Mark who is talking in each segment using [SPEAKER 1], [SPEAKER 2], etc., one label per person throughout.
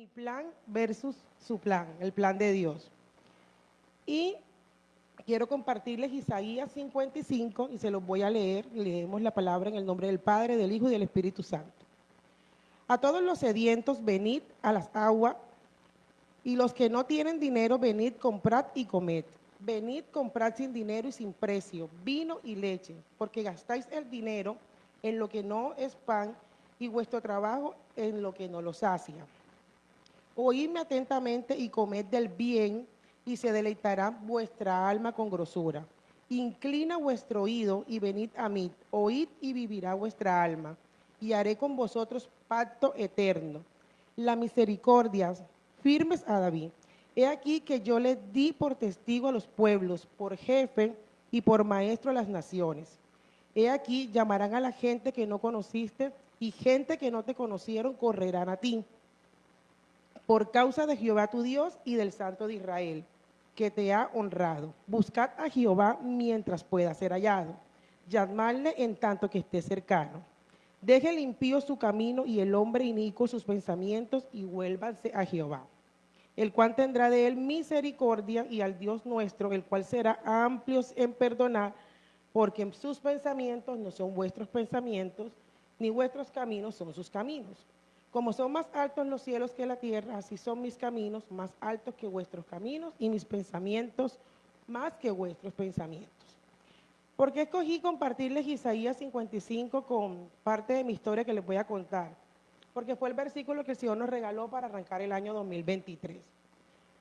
[SPEAKER 1] mi plan versus su plan, el plan de Dios. Y quiero compartirles Isaías 55 y se los voy a leer. Leemos la palabra en el nombre del Padre, del Hijo y del Espíritu Santo. A todos los sedientos, venid a las aguas, y los que no tienen dinero, venid, comprad y comed. Venid, comprad sin dinero y sin precio, vino y leche, porque gastáis el dinero en lo que no es pan y vuestro trabajo en lo que no lo sacia. Oídme atentamente y comed del bien, y se deleitará vuestra alma con grosura. Inclina vuestro oído y venid a mí, oíd y vivirá vuestra alma, y haré con vosotros pacto eterno. La misericordia firmes a David. He aquí que yo le di por testigo a los pueblos, por jefe y por maestro a las naciones. He aquí llamarán a la gente que no conociste, y gente que no te conocieron correrán a ti por causa de Jehová tu Dios y del Santo de Israel, que te ha honrado. Buscad a Jehová mientras pueda ser hallado. Llamadle en tanto que esté cercano. Deje el impío su camino y el hombre inicuo sus pensamientos, y vuélvanse a Jehová, el cual tendrá de él misericordia, y al Dios nuestro, el cual será amplio en perdonar, porque sus pensamientos no son vuestros pensamientos, ni vuestros caminos son sus caminos. Como son más altos los cielos que la tierra, así son mis caminos más altos que vuestros caminos, y mis pensamientos más que vuestros pensamientos. ¿Por qué escogí compartirles Isaías 55 con parte de mi historia que les voy a contar? Porque fue el versículo que el Señor nos regaló para arrancar el año 2023.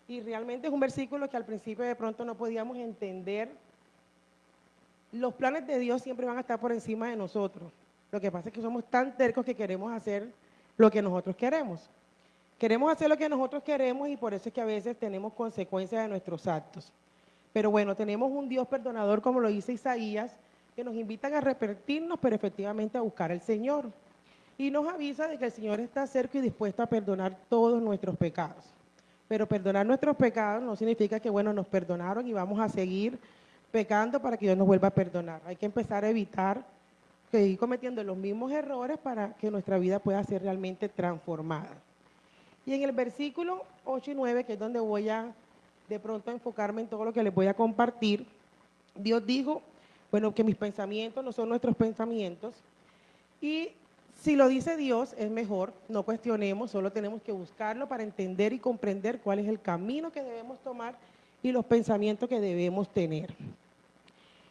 [SPEAKER 1] Y realmente es un versículo que al principio de pronto no podíamos entender. Los planes de Dios siempre van a estar por encima de nosotros. Lo que pasa es que somos tan tercos que queremos hacer lo que nosotros queremos. Queremos hacer lo que nosotros queremos, y por eso es que a veces tenemos consecuencias de nuestros actos. Pero bueno, tenemos un Dios perdonador, como lo dice Isaías, que nos invitan a arrepentirnos, pero efectivamente a buscar al Señor. Y nos avisa de que el Señor está cerca y dispuesto a perdonar todos nuestros pecados. Pero perdonar nuestros pecados no significa que, bueno, nos perdonaron y vamos a seguir pecando para que Dios nos vuelva a perdonar. Hay que empezar a evitar seguir cometiendo los mismos errores para que nuestra vida pueda ser realmente transformada. Y en el versículo 8 y 9, que es donde voy a de pronto enfocarme en todo lo que les voy a compartir, Dios dijo, bueno, que mis pensamientos no son nuestros pensamientos, y si lo dice Dios es mejor, no cuestionemos, solo tenemos que buscarlo para entender y comprender cuál es el camino que debemos tomar y los pensamientos que debemos tener.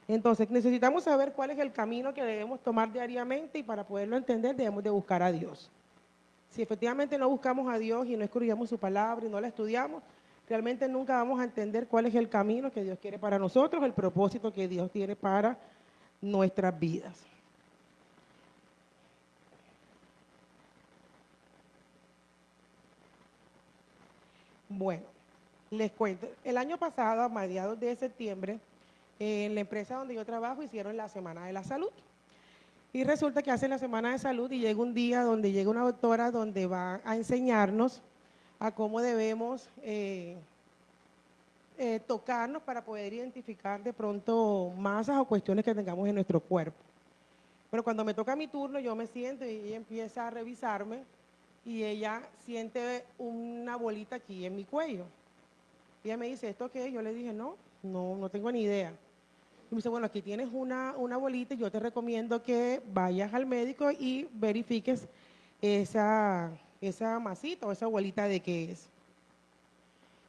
[SPEAKER 1] Entonces, necesitamos saber cuál es el camino que debemos tomar diariamente, y para poderlo entender debemos de buscar a Dios. Si efectivamente no buscamos a Dios y no escudriñamos su palabra y no la estudiamos, realmente nunca vamos a entender cuál es el camino que Dios quiere para nosotros, el propósito que Dios tiene para nuestras vidas. Bueno, les cuento. El año pasado, a mediados de septiembre, en la empresa donde yo trabajo hicieron la Semana de la Salud. Y resulta que hacen la Semana de Salud y llega un día donde llega una doctora donde va a enseñarnos a cómo debemos tocarnos para poder identificar de pronto masas o cuestiones que tengamos en nuestro cuerpo. Pero cuando me toca mi turno, yo me siento y ella empieza a revisarme, y ella siente una bolita aquí en mi cuello. Y ella me dice, ¿esto qué es? Yo le dije, no tengo ni idea. Y me dice, bueno, aquí tienes una bolita, y yo te recomiendo que vayas al médico y verifiques esa masita o esa bolita de qué es.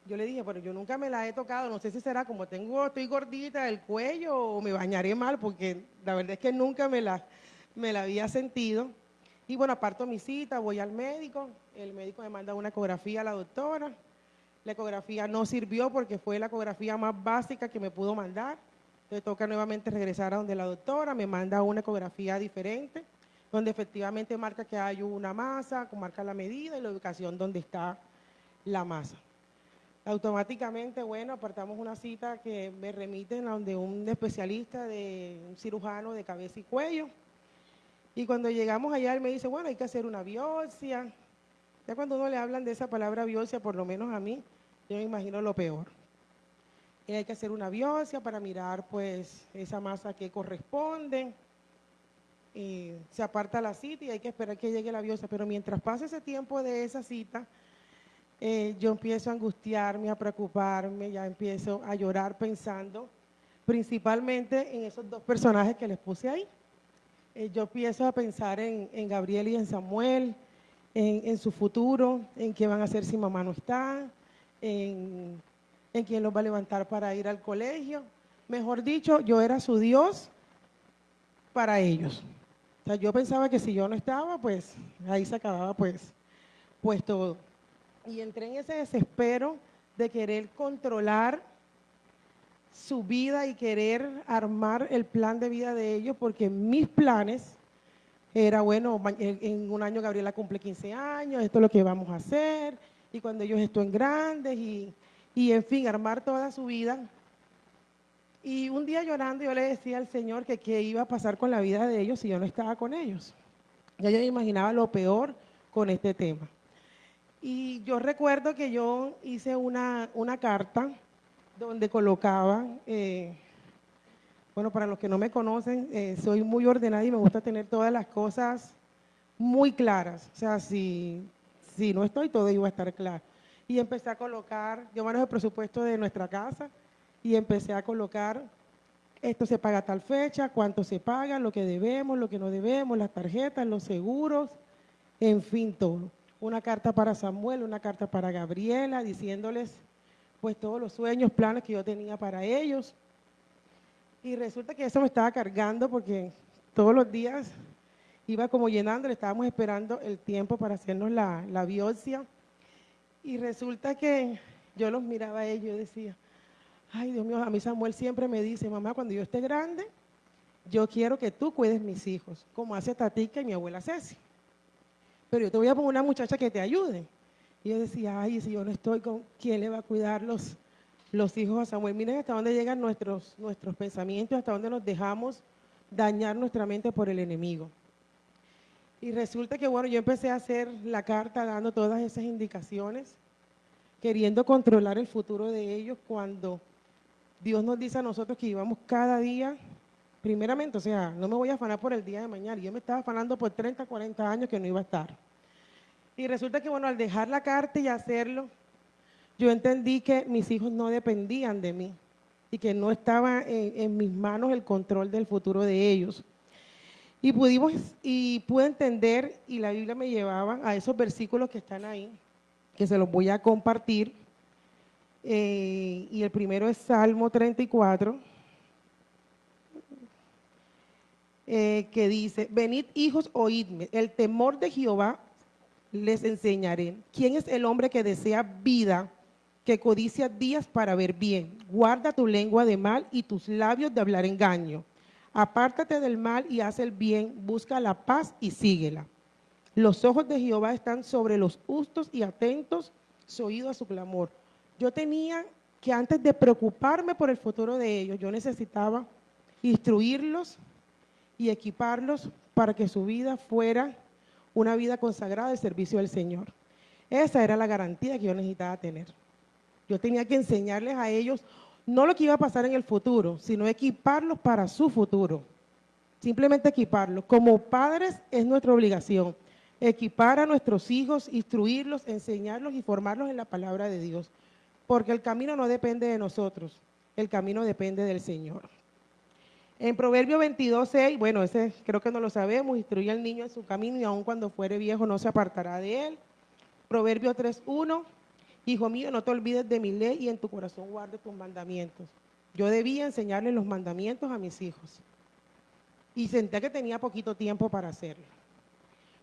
[SPEAKER 1] Yo le dije, pero yo nunca me la he tocado, no sé si será como estoy gordita del cuello o me bañaré mal, porque la verdad es que nunca me la había sentido. Y bueno, aparto mi cita, voy al médico, el médico me manda una ecografía a la doctora. La ecografía no sirvió porque fue la ecografía más básica que me pudo mandar. Le toca nuevamente regresar a donde la doctora, me manda una ecografía diferente, donde efectivamente marca que hay una masa, marca la medida y la ubicación donde está la masa. Automáticamente, bueno, apartamos una cita que me remiten a donde un especialista, un cirujano de cabeza y cuello. Y cuando llegamos allá, él me dice, bueno, hay que hacer una biopsia. Ya cuando uno le hablan de esa palabra biopsia, por lo menos a mí, yo me imagino lo peor. Y hay que hacer una biopsia para mirar pues esa masa que corresponde. Y se aparta la cita y hay que esperar que llegue la biopsia. Pero mientras pase ese tiempo de esa cita, yo empiezo a angustiarme, a preocuparme, ya empiezo a llorar pensando principalmente en esos dos personajes que les puse ahí. Yo empiezo a pensar en Gabriel y en Samuel, en su futuro, en qué van a hacer si mamá no está, en quién los va a levantar para ir al colegio. Mejor dicho, yo era su Dios para ellos. O sea, yo pensaba que si yo no estaba, pues ahí se acababa pues todo. Y entré en ese desespero de querer controlar su vida y querer armar el plan de vida de ellos, porque mis planes era, bueno, en un año Gabriela cumple 15 años, esto es lo que vamos a hacer, y cuando ellos estén grandes, y en fin, armar toda su vida. Y un día llorando yo le decía al Señor que qué iba a pasar con la vida de ellos si yo no estaba con ellos. Ya yo me imaginaba lo peor con este tema. Y yo recuerdo que yo hice una carta donde colocaba, bueno, para los que no me conocen, soy muy ordenada y me gusta tener todas las cosas muy claras. O sea, si no estoy, todo iba a estar claro. Y empecé a colocar, yo manejo el presupuesto de nuestra casa y empecé a colocar, esto se paga a tal fecha, cuánto se paga, lo que debemos, lo que no debemos, las tarjetas, los seguros, en fin, todo. Una carta para Samuel, una carta para Gabriela, diciéndoles pues todos los sueños, planes que yo tenía para ellos. Y resulta que eso me estaba cargando porque todos los días iba como llenando, le estábamos esperando el tiempo para hacernos la biopsia. Y resulta que yo los miraba a ellos y decía, ay Dios mío, a mí Samuel siempre me dice, mamá, cuando yo esté grande, yo quiero que tú cuides mis hijos, como hace Tatica y mi abuela Ceci. Pero yo te voy a poner una muchacha que te ayude. Y yo decía, ay, si yo no estoy, ¿con quién le va a cuidar los hijos a Samuel? Miren hasta dónde llegan nuestros pensamientos, hasta dónde nos dejamos dañar nuestra mente por el enemigo. Y resulta que, bueno, yo empecé a hacer la carta dando todas esas indicaciones, queriendo controlar el futuro de ellos cuando Dios nos dice a nosotros que íbamos cada día, primeramente, o sea, no me voy a afanar por el día de mañana, yo me estaba afanando por 30, 40 años que no iba a estar. Y resulta que, bueno, al dejar la carta y hacerlo, yo entendí que mis hijos no dependían de mí y que no estaba en mis manos el control del futuro de ellos. Y pude entender, y la Biblia me llevaba a esos versículos que están ahí, que se los voy a compartir. Y el primero es Salmo 34, que dice, venid hijos, oídme, el temor de Jehová les enseñaré. ¿Quién es el hombre que desea vida, que codicia días para ver bien? Guarda tu lengua de mal y tus labios de hablar engaño. Apártate del mal y haz el bien, busca la paz y síguela. Los ojos de Jehová están sobre los justos y atentos su oído a su clamor. Yo tenía que antes de preocuparme por el futuro de ellos, yo necesitaba instruirlos y equiparlos para que su vida fuera una vida consagrada al servicio del Señor. Esa era la garantía que yo necesitaba tener. Yo tenía que enseñarles a ellos no lo que iba a pasar en el futuro, sino equiparlos para su futuro. Simplemente equiparlos. Como padres es nuestra obligación equipar a nuestros hijos, instruirlos, enseñarlos y formarlos en la palabra de Dios. Porque el camino no depende de nosotros, el camino depende del Señor. En Proverbio 22:6, bueno, ese creo que no lo sabemos, instruye al niño en su camino y aun cuando fuere viejo no se apartará de él. Proverbio 3:1, hijo mío, no te olvides de mi ley y en tu corazón guarde tus mandamientos. Yo debía enseñarle los mandamientos a mis hijos y sentía que tenía poquito tiempo para hacerlo.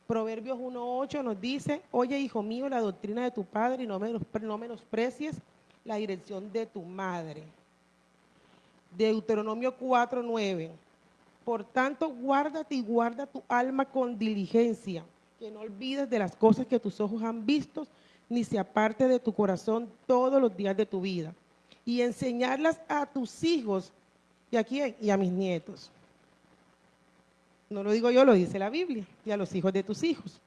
[SPEAKER 1] Proverbios 1:8 nos dice, oye, hijo mío, la doctrina de tu padre y no menosprecies la dirección de tu madre. Deuteronomio 4:9, por tanto, guárdate y guarda tu alma con diligencia, que no olvides de las cosas que tus ojos han visto, ni se aparte de tu corazón todos los días de tu vida, y enseñarlas a tus hijos, ¿y a quién? Y a mis nietos. No lo digo yo, lo dice la Biblia, y a los hijos de tus hijos.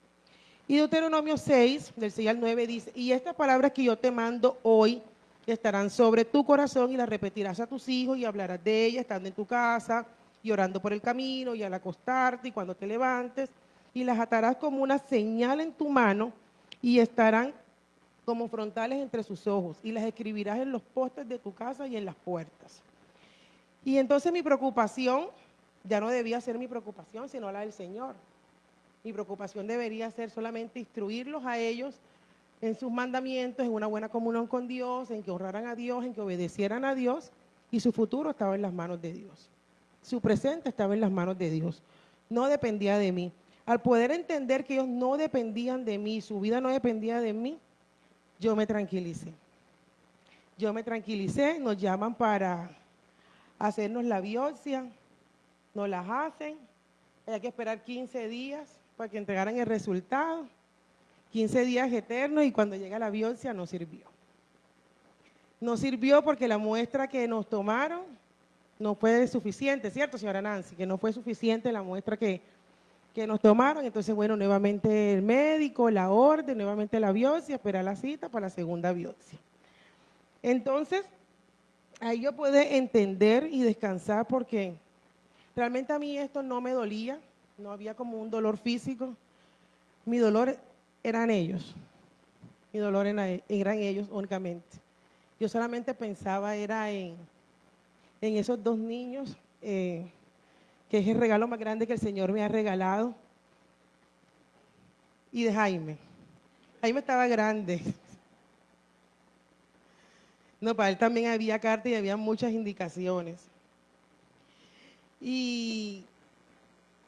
[SPEAKER 1] Y Deuteronomio 6, del 6 al 9 dice, y estas palabras que yo te mando hoy estarán sobre tu corazón y las repetirás a tus hijos y hablarás de ellas estando en tu casa y orando por el camino y al acostarte y cuando te levantes, y las atarás como una señal en tu mano y estarán como frontales entre sus ojos, y las escribirás en los postes de tu casa y en las puertas. Y entonces mi preocupación ya no debía ser mi preocupación, sino la del Señor. Mi preocupación debería ser solamente instruirlos a ellos en sus mandamientos, en una buena comunión con Dios, en que honraran a Dios, en que obedecieran a Dios, y su futuro estaba en las manos de Dios. Su presente estaba en las manos de Dios. No dependía de mí. Al poder entender que ellos no dependían de mí, su vida no dependía de mí, yo me tranquilicé. Yo me tranquilicé, nos llaman para hacernos la biopsia, nos las hacen, hay que esperar 15 días para que entregaran el resultado, 15 días eternos, y cuando llega la biopsia no sirvió. No sirvió porque la muestra que nos tomaron no fue suficiente, ¿cierto, señora Nancy? Que no fue suficiente la muestra que nos tomaron. Entonces, bueno, nuevamente el médico, la orden, nuevamente la biopsia, esperar la cita para la segunda biopsia. Entonces, ahí yo pude entender y descansar porque realmente a mí esto no me dolía, no había como un dolor físico. Mi dolor eran ellos, mi dolor eran ellos únicamente. Yo solamente pensaba era en esos dos niños, que es el regalo más grande que el Señor me ha regalado, y de Jaime. Jaime estaba grande. No, para él también había carta y había muchas indicaciones. Y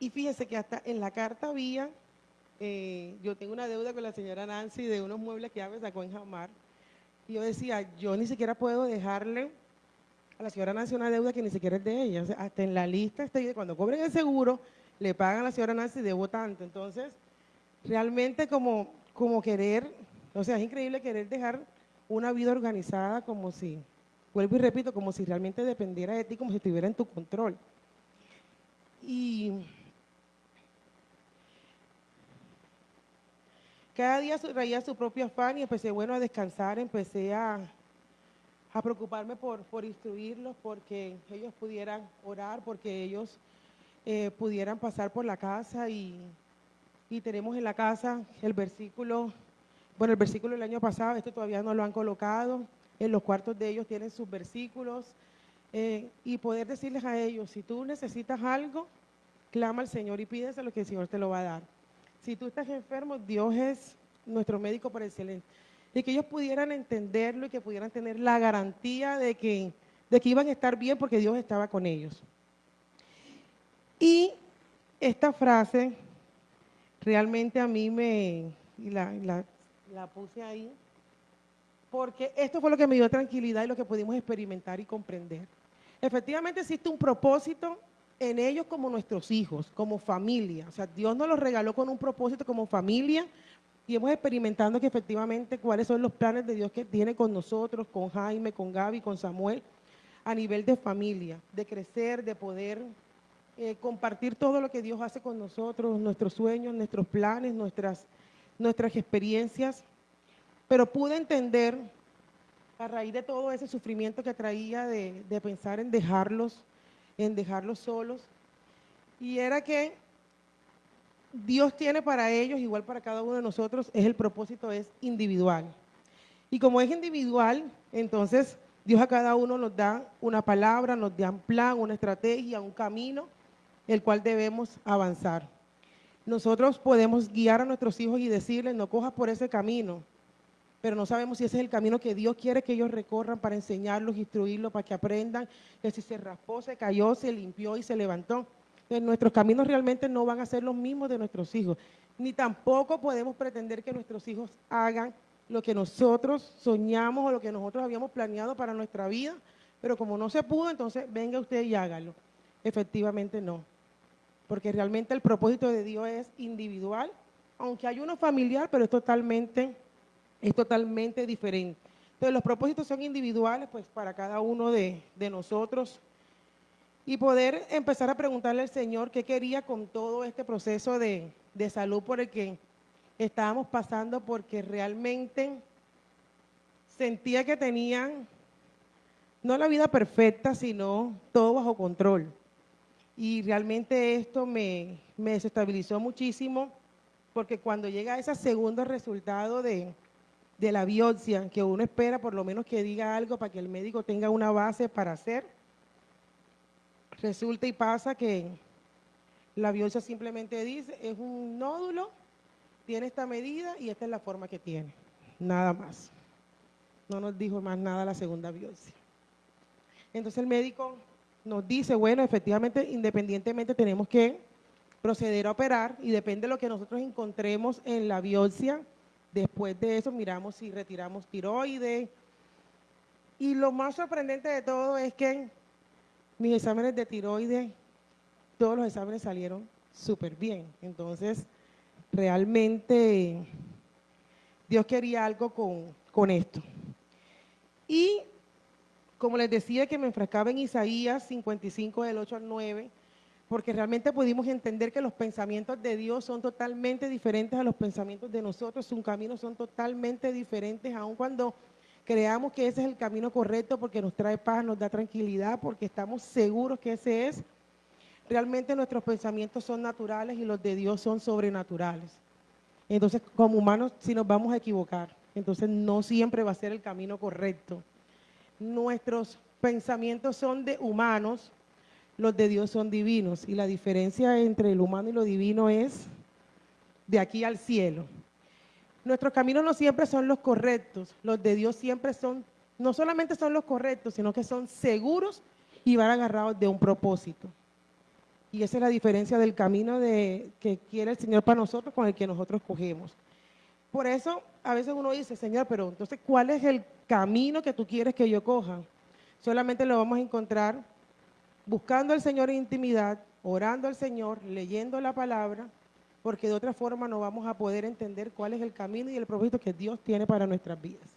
[SPEAKER 1] fíjese que hasta en la carta había, yo tengo una deuda con la señora Nancy de unos muebles que ella me sacó en Jamar. Y yo decía, yo ni siquiera puedo dejarle a la señora Nancy una deuda que ni siquiera es de ella. O sea, hasta en la lista, cuando cobren el seguro, le pagan a la señora Nancy, debo tanto. Entonces, realmente como querer, o sea, es increíble querer dejar una vida organizada como si, vuelvo y repito, como si realmente dependiera de ti, como si estuviera en tu control. Y cada día traía su propio afán y empecé, bueno, a descansar, empecé a preocuparme por instruirlos, porque ellos pudieran orar, porque ellos pudieran pasar por la casa, y tenemos en la casa el versículo, bueno, el versículo del año pasado, este todavía no lo han colocado, en los cuartos de ellos tienen sus versículos, y poder decirles a ellos, si tú necesitas algo, clama al Señor y pídeselo que el Señor te lo va a dar. Si tú estás enfermo, Dios es nuestro médico por excelencia. Y que ellos pudieran entenderlo y que pudieran tener la garantía de que iban a estar bien porque Dios estaba con ellos. Y esta frase realmente a mí la puse ahí, porque esto fue lo que me dio tranquilidad y lo que pudimos experimentar y comprender. Efectivamente existe un propósito en ellos como nuestros hijos, como familia. O sea, Dios nos los regaló con un propósito como familia, y hemos experimentado que efectivamente cuáles son los planes de Dios que tiene con nosotros, con Jaime, con Gaby, con Samuel, a nivel de familia, de crecer, de poder compartir todo lo que Dios hace con nosotros, nuestros sueños, nuestros planes, nuestras experiencias. Pero pude entender, a raíz de todo ese sufrimiento que traía de pensar en dejarlos solos, y era que Dios tiene para ellos, igual para cada uno de nosotros, el propósito es individual. Y como es individual, entonces Dios a cada uno nos da una palabra, nos da un plan, una estrategia, un camino, el cual debemos avanzar. Nosotros podemos guiar a nuestros hijos y decirles, no cojas por ese camino, pero no sabemos si ese es el camino que Dios quiere que ellos recorran para enseñarlos, instruirlos, para que aprendan que si se raspó, se cayó, se limpió y se levantó. Entonces, nuestros caminos realmente no van a ser los mismos de nuestros hijos, ni tampoco podemos pretender que nuestros hijos hagan lo que nosotros soñamos o lo que nosotros habíamos planeado para nuestra vida, pero como no se pudo, entonces venga usted y hágalo. Efectivamente no, porque realmente el propósito de Dios es individual, aunque hay uno familiar, pero es totalmente diferente. Entonces los propósitos son individuales, pues para cada uno de nosotros, y poder empezar a preguntarle al Señor qué quería con todo este proceso de salud por el que estábamos pasando, porque realmente sentía que tenían no la vida perfecta, sino todo bajo control. Y realmente esto me desestabilizó muchísimo, porque cuando llega ese segundo resultado de de la biopsia, que uno espera por lo menos que diga algo para que el médico tenga una base para hacer, resulta y pasa que la biopsia simplemente dice, es un nódulo, tiene esta medida y esta es la forma que tiene, nada más. No nos dijo más nada la segunda biopsia. Entonces el médico nos dice, bueno, efectivamente, independientemente tenemos que proceder a operar y depende de lo que nosotros encontremos en la biopsia. Después de eso miramos si retiramos tiroides. Y lo más sorprendente de todo es que mis exámenes de tiroides, todos los exámenes salieron súper bien. Entonces, realmente Dios quería algo con esto. Y como les decía que me enfrascaba en Isaías 55 del 8 al 9, porque realmente pudimos entender que los pensamientos de Dios son totalmente diferentes a los pensamientos de nosotros, sus caminos son totalmente diferentes, aun cuando creamos que ese es el camino correcto porque nos trae paz, nos da tranquilidad, porque estamos seguros que ese es. Realmente nuestros pensamientos son naturales y los de Dios son sobrenaturales. Entonces, como humanos, sí nos vamos a equivocar, entonces no siempre va a ser el camino correcto. Nuestros pensamientos son de humanos, los de Dios son divinos, y la diferencia entre el humano y lo divino es de aquí al cielo. Nuestros caminos no siempre son los correctos, los de Dios siempre son, no solamente son los correctos, sino que son seguros y van agarrados de un propósito. Y esa es la diferencia del camino que quiere el Señor para nosotros con el que nosotros cogemos. Por eso, a veces uno dice, Señor, pero entonces, ¿cuál es el camino que tú quieres que yo coja? Solamente lo vamos a encontrar buscando al Señor en intimidad, orando al Señor, leyendo la palabra, porque de otra forma no vamos a poder entender cuál es el camino y el propósito que Dios tiene para nuestras vidas.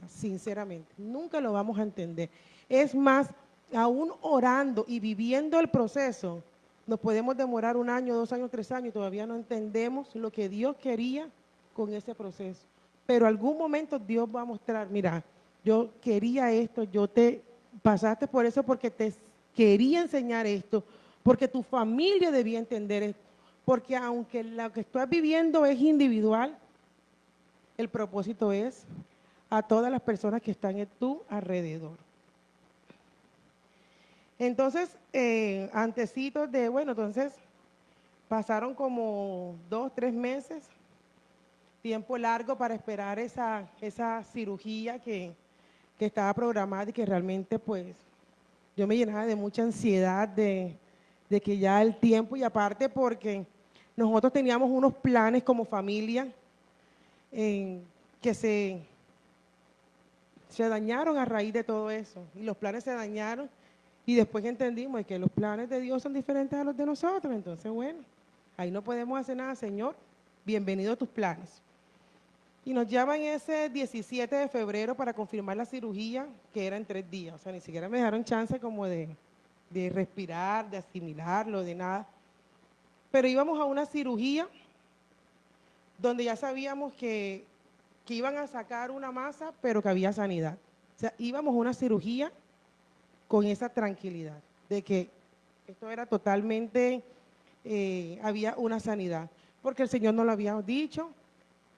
[SPEAKER 1] Sinceramente, nunca lo vamos a entender. Es más, aún orando y viviendo el proceso, nos podemos demorar 1 año, 2 años, 3 años y todavía no entendemos lo que Dios quería con ese proceso. Pero algún momento Dios va a mostrar, mira, yo quería esto, yo te pasaste por eso porque te quería enseñar esto, porque tu familia debía entender esto, porque aunque lo que estás viviendo es individual, el propósito es a todas las personas que están en tu alrededor. Entonces, antecitos de, bueno, entonces pasaron como 2, 3 meses, tiempo largo para esperar esa cirugía que estaba programada y que realmente pues yo me llenaba de mucha ansiedad de que ya el tiempo, y aparte porque nosotros teníamos unos planes como familia que se dañaron a raíz de todo eso, y los planes se dañaron y después entendimos que los planes de Dios son diferentes a los de nosotros. Entonces, bueno, ahí no podemos hacer nada, Señor, bienvenido a tus planes. Y nos llaman ese 17 de febrero para confirmar la cirugía, que era en 3 días. O sea, ni siquiera me dejaron chance como de respirar, de asimilarlo, de nada. Pero íbamos a una cirugía donde ya sabíamos que iban a sacar una masa, pero que había sanidad. O sea, íbamos a una cirugía con esa tranquilidad de que esto era totalmente, había una sanidad. Porque el Señor nos lo había dicho,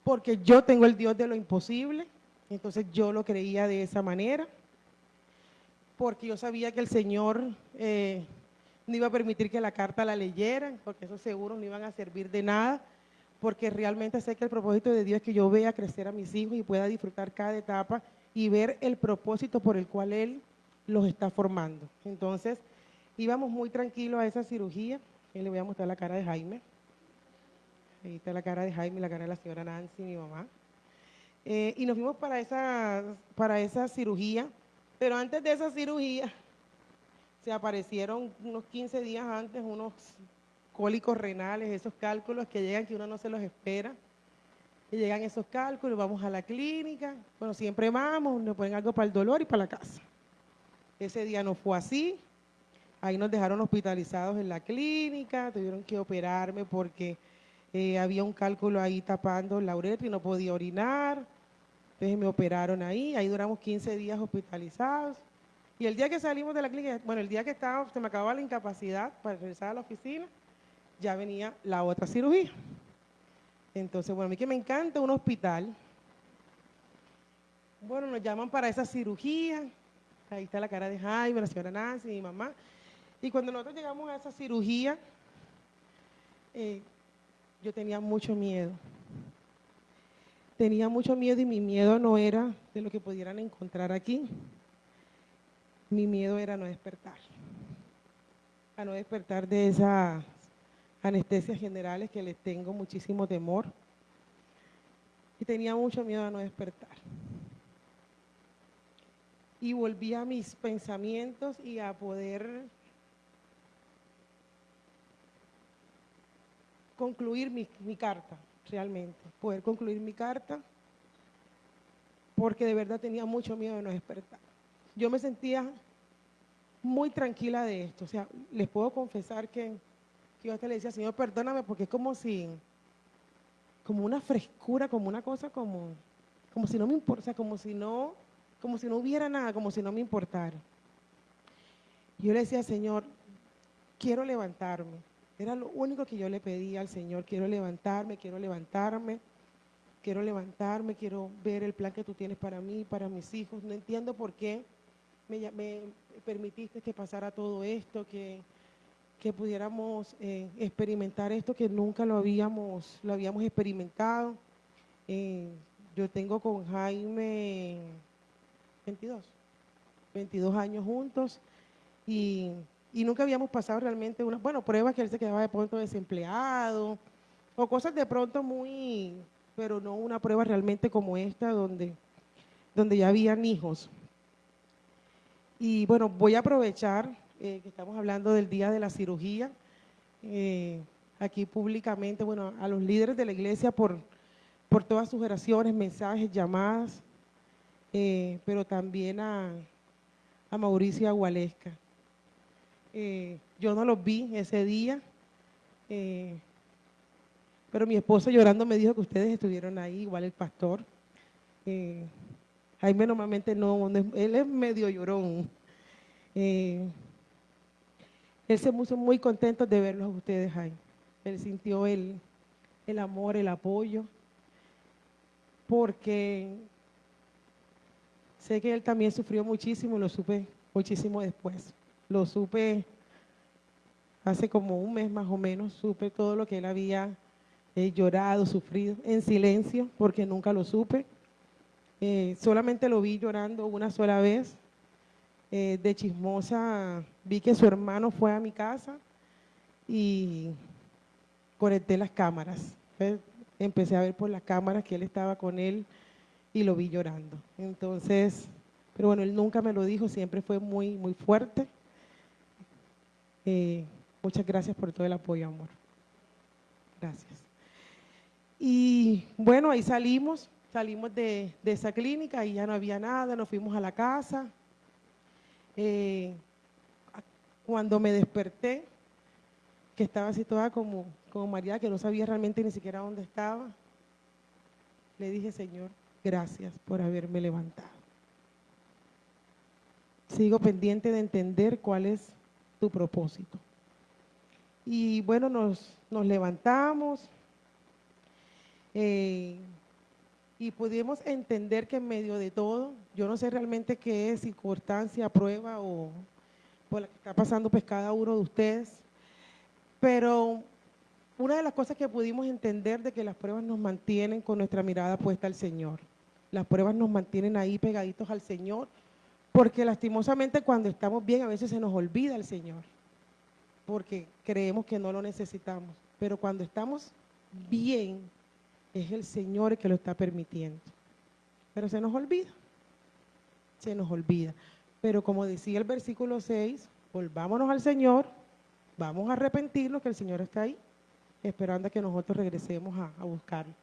[SPEAKER 1] porque yo tengo el Dios de lo imposible, entonces yo lo creía de esa manera, porque yo sabía que el Señor no iba a permitir que la carta la leyeran, porque esos seguros no iban a servir de nada, porque realmente sé que el propósito de Dios es que yo vea crecer a mis hijos y pueda disfrutar cada etapa y ver el propósito por el cual Él los está formando. Entonces, íbamos muy tranquilos a esa cirugía, y le voy a mostrar la cara de Jaime. Ahí está la cara de Jaime y la cara de la señora Nancy, mi mamá. Y nos fuimos para esa cirugía, pero antes de esa cirugía se aparecieron unos 15 días antes unos cólicos renales, esos cálculos que llegan que uno no se los espera. Y llegan esos cálculos, vamos a la clínica, bueno, siempre vamos, nos ponen algo para el dolor y para la casa. Ese día no fue así, ahí nos dejaron hospitalizados en la clínica, tuvieron que operarme porque había un cálculo ahí tapando la uretra y no podía orinar, entonces me operaron ahí duramos 15 días hospitalizados. Y el día que salimos de la clínica, bueno, el día que se me acababa la incapacidad para regresar a la oficina, ya venía la otra cirugía. Entonces, bueno, a mí que me encanta un hospital, Bueno, nos llaman para esa cirugía. Ahí está la cara de Jaime, la señora Nancy, mi mamá. Y cuando nosotros llegamos a esa cirugía, eh, yo tenía mucho miedo. Tenía mucho miedo y mi miedo no era de lo que pudieran encontrar aquí. Mi miedo era no despertar. A no despertar de esas anestesias generales que les tengo muchísimo temor. Y tenía mucho miedo a no despertar. Y volví a mis pensamientos y a poder concluir mi carta, realmente. Poder concluir mi carta, porque de verdad tenía mucho miedo de no despertar. Yo me sentía muy tranquila de esto. O sea, les puedo confesar que yo hasta le decía, Señor, perdóname, porque es como si, como una frescura, como una cosa como si no me importa, o sea, como si no hubiera nada, como si no me importara. Yo le decía, Señor, quiero levantarme. Era lo único que yo le pedía al Señor, quiero levantarme, quiero levantarme, quiero levantarme, quiero ver el plan que tú tienes para mí, para mis hijos. No entiendo por qué me permitiste que pasara todo esto, que pudiéramos experimentar esto que nunca lo habíamos experimentado. Eh, yo tengo con Jaime 22 años juntos y, y nunca habíamos pasado realmente pruebas que él se quedaba de pronto desempleado o cosas de pronto pero no una prueba realmente como esta donde ya habían hijos. Y bueno, voy a aprovechar que estamos hablando del día de la cirugía, aquí públicamente, bueno, a los líderes de la iglesia por todas sus oraciones, mensajes, llamadas, pero también a Mauricio Agualesca. Yo no los vi ese día, pero mi esposo llorando me dijo que ustedes estuvieron ahí, igual el pastor. Jaime normalmente él es medio llorón. Él se puso muy contento de verlos a ustedes ahí. Él sintió el amor, el apoyo, porque sé que él también sufrió muchísimo, lo supe muchísimo después. Lo supe hace como un mes más o menos, supe todo lo que él había llorado, sufrido, en silencio, porque nunca lo supe. Solamente lo vi llorando una sola vez. De chismosa vi que su hermano fue a mi casa y conecté las cámaras. Empecé a ver por las cámaras que él estaba con él y lo vi llorando. Entonces, pero bueno, él nunca me lo dijo, siempre fue muy, muy fuerte. Muchas gracias por todo el apoyo, amor. Gracias. Y bueno, ahí salimos de esa clínica y ya no había nada, nos fuimos a la casa. Cuando me desperté, que estaba así toda como María, que no sabía realmente ni siquiera dónde estaba, le dije, Señor, gracias por haberme levantado. Sigo pendiente de entender cuál es tu propósito. Y bueno, nos levantamos y pudimos entender que en medio de todo, yo no sé realmente qué es circunstancia, prueba o por la que está pasando pues cada uno de ustedes, pero una de las cosas que pudimos entender de que las pruebas nos mantienen con nuestra mirada puesta al Señor. Las pruebas nos mantienen ahí pegaditos al Señor, porque lastimosamente cuando estamos bien a veces se nos olvida el Señor, porque creemos que no lo necesitamos. Pero cuando estamos bien, es el Señor el que lo está permitiendo. Pero se nos olvida, se nos olvida. Pero como decía el versículo 6, volvámonos al Señor, vamos a arrepentirnos que el Señor está ahí, esperando a que nosotros regresemos a buscarlo.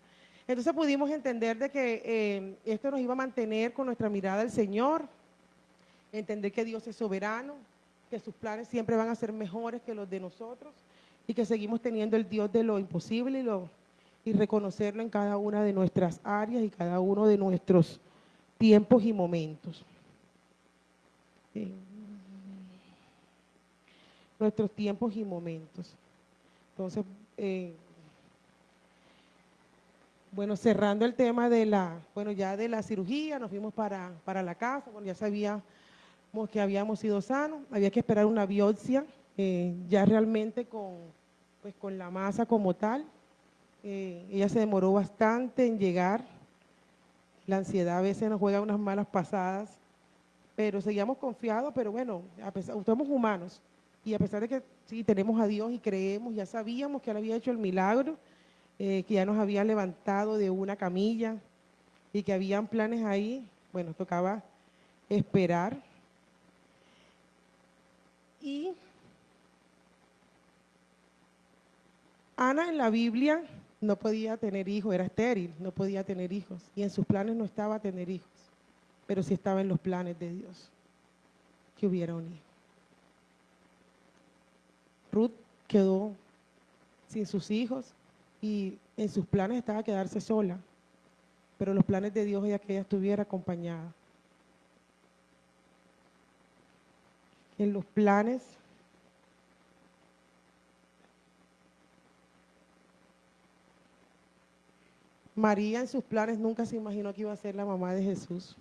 [SPEAKER 1] Entonces pudimos entender de que esto nos iba a mantener con nuestra mirada al Señor, entender que Dios es soberano, que sus planes siempre van a ser mejores que los de nosotros y que seguimos teniendo el Dios de lo imposible y reconocerlo en cada una de nuestras áreas y cada uno de nuestros tiempos y momentos. Nuestros tiempos y momentos. Entonces, Bueno, cerrando el tema de ya de la cirugía, nos fuimos para la casa, bueno, ya sabíamos que habíamos sido sanos, había que esperar una biopsia, ya realmente pues con la masa como tal. Ella se demoró bastante en llegar, la ansiedad a veces nos juega unas malas pasadas, pero seguíamos confiados, pero bueno, somos humanos, y a pesar de que sí tenemos a Dios y creemos, ya sabíamos que Él había hecho el milagro, que ya nos había levantado de una camilla y que habían planes ahí, bueno, tocaba esperar. Y Ana en la Biblia no podía tener hijos, era estéril, no podía tener hijos, y en sus planes no estaba tener hijos, pero sí estaba en los planes de Dios que hubiera un hijo. Ruth quedó sin sus hijos y en sus planes estaba quedarse sola, pero los planes de Dios era que ella estuviera acompañada. En los planes María, en sus planes nunca se imaginó que iba a ser la mamá de Jesús,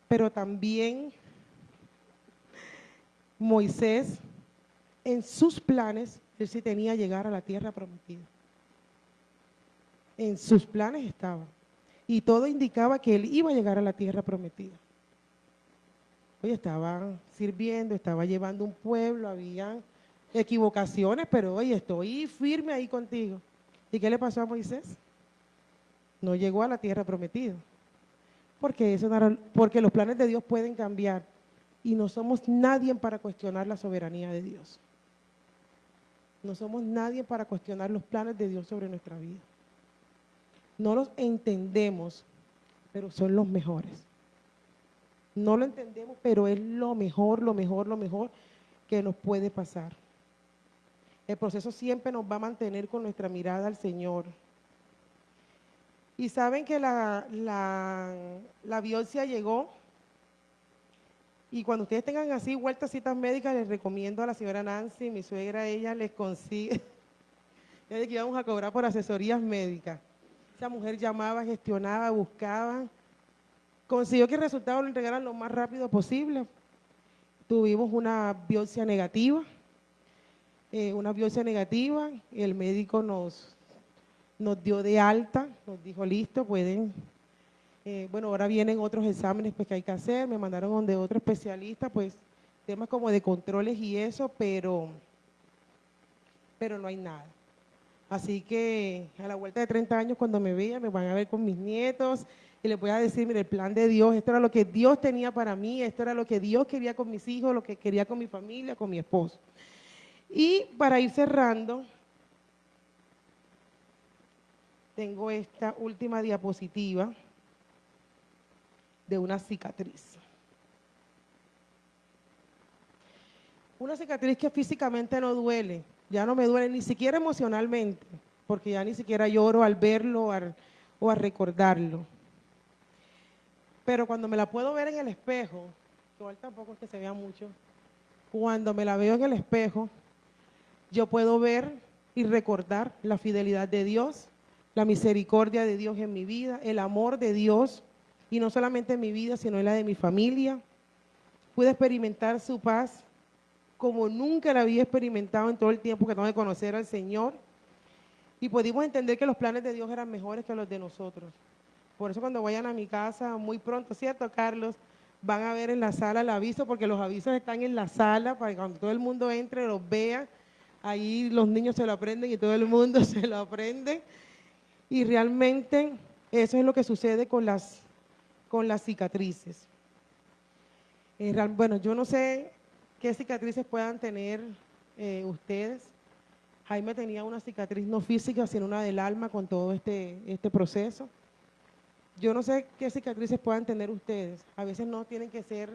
[SPEAKER 1] pero también Moisés, en sus planes, él sí tenía que llegar a la tierra prometida. En sus planes estaba. Y todo indicaba que él iba a llegar a la tierra prometida. Oye, estaba sirviendo, estaba llevando un pueblo, había equivocaciones, pero oye, estoy firme ahí contigo. ¿Y qué le pasó a Moisés? No llegó a la tierra prometida. Porque los planes de Dios pueden cambiar y no somos nadie para cuestionar la soberanía de Dios. No somos nadie para cuestionar los planes de Dios sobre nuestra vida. No los entendemos, pero son los mejores. No lo entendemos, pero es lo mejor que nos puede pasar. El proceso siempre nos va a mantener con nuestra mirada al Señor. Y saben que la biopsia llegó, y cuando ustedes tengan así vueltecitas médicas, les recomiendo a la señora Nancy, mi suegra, ella les consigue, ya de que íbamos a cobrar por asesorías médicas. Esa mujer llamaba, gestionaba, buscaba, consiguió que el resultado lo entregaran lo más rápido posible. Tuvimos una biopsia negativa, el médico nos dio de alta, nos dijo listo, pueden, bueno, ahora vienen otros exámenes pues, que hay que hacer, me mandaron donde otro especialista, pues temas como de controles y eso, pero no hay nada. Así que a la vuelta de 30 años cuando me vean me van a ver con mis nietos y les voy a decir, mire, el plan de Dios, esto era lo que Dios tenía para mí, esto era lo que Dios quería con mis hijos, lo que quería con mi familia, con mi esposo. Y para ir cerrando, tengo esta última diapositiva de una cicatriz. Una cicatriz que físicamente no duele, ya no me duele ni siquiera emocionalmente, porque ya ni siquiera lloro al verlo o a recordarlo. Pero cuando me la puedo ver en el espejo, igual tampoco es que se vea mucho, cuando me la veo en el espejo, yo puedo ver y recordar la fidelidad de Dios, la misericordia de Dios en mi vida, el amor de Dios, y no solamente en mi vida, sino en la de mi familia. Pude experimentar su paz como nunca la había experimentado en todo el tiempo que tengo de conocer al Señor, y pudimos entender que los planes de Dios eran mejores que los de nosotros. Por eso cuando vayan a mi casa, muy pronto, ¿cierto, Carlos? Van a ver en la sala el aviso, porque los avisos están en la sala para que cuando todo el mundo entre los vea. Ahí los niños se lo aprenden y todo el mundo se lo aprende. Y realmente eso es lo que sucede con las cicatrices. Bueno, yo no sé qué cicatrices puedan tener ustedes. Jaime tenía una cicatriz no física, sino una del alma con todo este proceso. Yo no sé qué cicatrices puedan tener ustedes. A veces no tienen que ser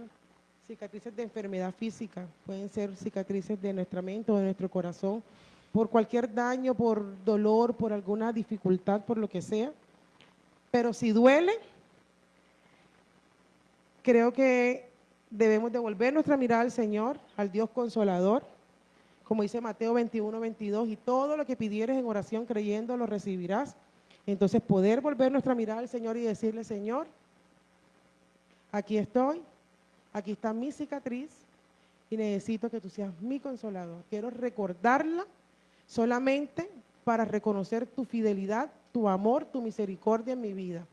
[SPEAKER 1] cicatrices de enfermedad física, pueden ser cicatrices de nuestra mente o de nuestro corazón, por cualquier daño, por dolor, por alguna dificultad, por lo que sea. Pero si duele, creo que debemos devolver nuestra mirada al Señor, al Dios consolador, como dice Mateo 21, 22, y todo lo que pidieres en oración creyendo lo recibirás Entonces, poder volver nuestra mirada al Señor y decirle, Señor, aquí estoy, aquí está mi cicatriz y necesito que tú seas mi consolador. Quiero recordarla solamente para reconocer tu fidelidad, tu amor, tu misericordia en mi vida.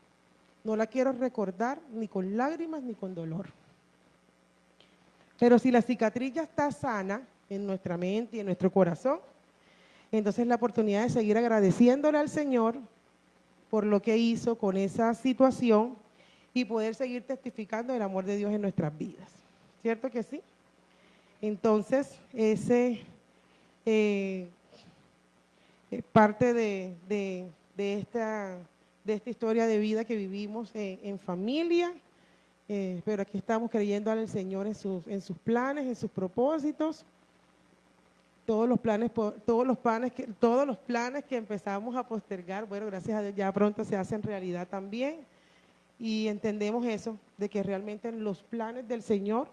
[SPEAKER 1] No la quiero recordar ni con lágrimas ni con dolor. Pero si la cicatriz ya está sana en nuestra mente y en nuestro corazón, entonces la oportunidad de seguir agradeciéndole al Señor por lo que hizo con esa situación y poder seguir testificando del amor de Dios en nuestras vidas. ¿Cierto que sí? Entonces, ese parte de esta historia de vida que vivimos en familia, pero aquí estamos creyendo al Señor en sus planes, en sus propósitos. Todos los planes que empezamos a postergar, bueno, gracias a Dios ya pronto se hacen realidad también. Y entendemos eso, de que realmente los planes del Señor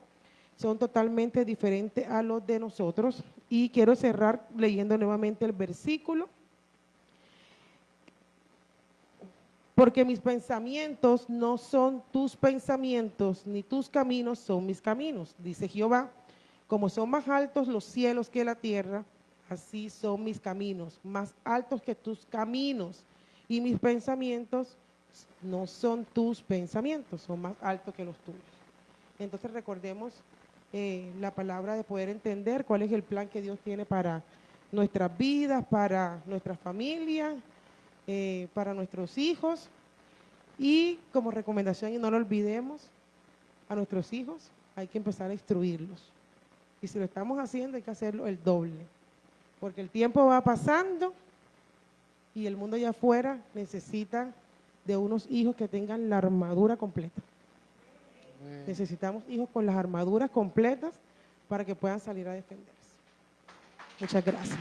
[SPEAKER 1] son totalmente diferentes a los de nosotros. Y quiero cerrar leyendo nuevamente el versículo. Porque mis pensamientos no son tus pensamientos, ni tus caminos son mis caminos, dice Jehová. Como son más altos los cielos que la tierra, así son mis caminos, más altos que tus caminos. Y mis pensamientos no son tus pensamientos, son más altos que los tuyos. Entonces recordemos la palabra de poder entender cuál es el plan que Dios tiene para nuestras vidas, para nuestras familias, para nuestros hijos. Y como recomendación, y no lo olvidemos, a nuestros hijos hay que empezar a instruirlos. Y si lo estamos haciendo, hay que hacerlo el doble. Porque el tiempo va pasando y el mundo allá afuera necesita de unos hijos que tengan la armadura completa. Necesitamos hijos con las armaduras completas para que puedan salir a defenderse. Muchas gracias.